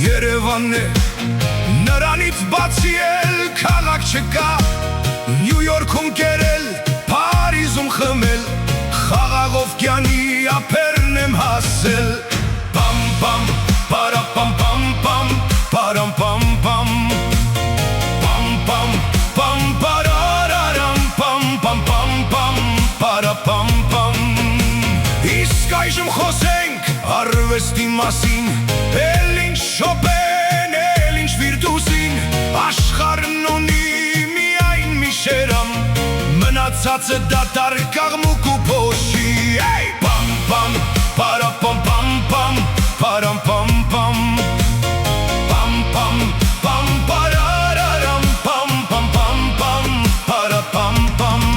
Երևանն է, նրանից բացի էլ քաղաք չկա, Նյու Յորքում կերել, Փարիզում խմել, խաղաղով կյանի ափերն եմ հասել, Պամ պամ, պարապամ պամ պամ, պարամ պամ պամ, Պամ պամ, պամ պարարարամ, պամ պամ պամ պամ, պարապամ պամ, Իսկ այժմ խոսենք արվեստի մասին, էլ ինչ շոպեն, էլ ինչ վիրտուսին, Աշխարհն ունի միայն մի շերամ, Մնացածը դատարկ կաղմուկ ու փոշի, Պամ պամ, պարապամ պամ պամ, պարամ պամ պամ, Պամ պամ, պամ պարարարամ, պամ պամ պամ պամ, պարապամ պամ,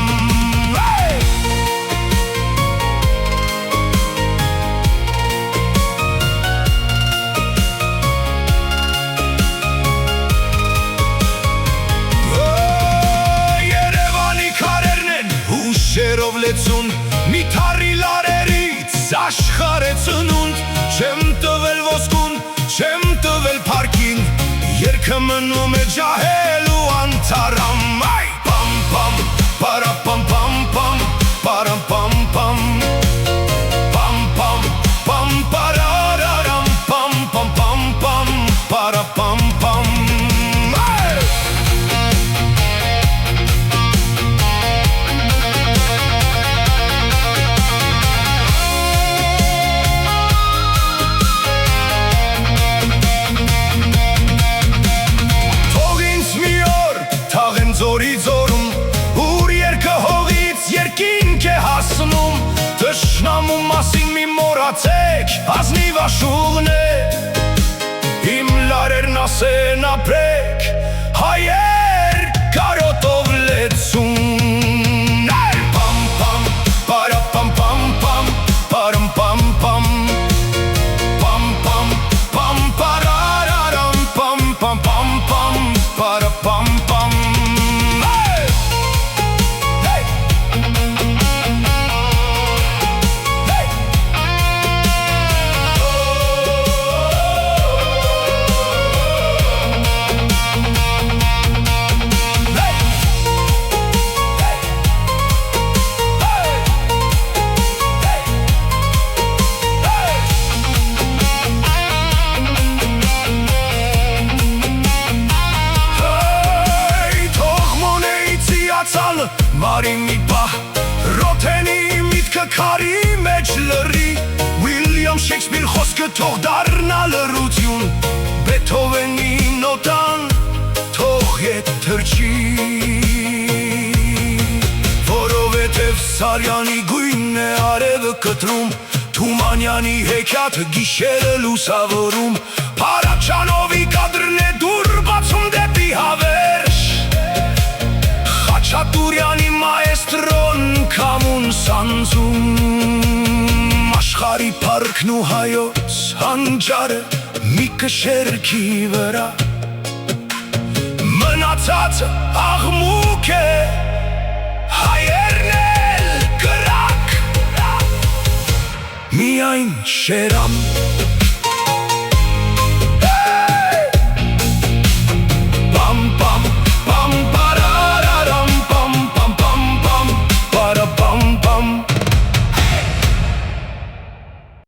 Շերով լեցուն, մի թարի լարերից աշխարհ է ծնունդ, Չեմ տվել ոսկուն, չեմ տվել փարքին, Երգը մնում է ջահելու անթարամ, Պամ պամ, պարապամ պամ պամ, պարամ պամ պամ, Պամ պամ, պամ պարարարամ, պամ պամ պամ պամ, պարապամ պամ, Ձորի ձորում, ուր երկը հողից երկինք է հասնում, Թշնամու մասին մի մոռացեք, ազնիվ աշուղն է, Իմ լարերն ասեն ապրեք, հայեր կարոտով լեցուն, Պամ պամ, պարապամ պամ պամ, պարմ պամ պամ, Պամ պամ, պամ պարարարամ, պամ պամ պամ պամ, պարապամ պամ, Մարի մի պահ, Ռոթենի միտքը քարի մեջ լռի, Ուիլյամ Շեքսպիր խոսքը թող դառնա լռություն, Բեթհովենի նոտան թող ետ թռչի, Որովհետև Սարյանի գույնն է արևը կտրում, Թումանյանի հեքիաթը գիշերը լուսավորում, Փարաջանովի կադրն է դուռ բացում դեպի հավերժ, Խաչատուրյանի մաեստրոն կամուն սանձում, Աշխարհի փառքն ու հայոց հանճարը մի կշերքի վրա, Մնացածը աղմուկ է, հայերն էլ կրակ, Միայն շերամ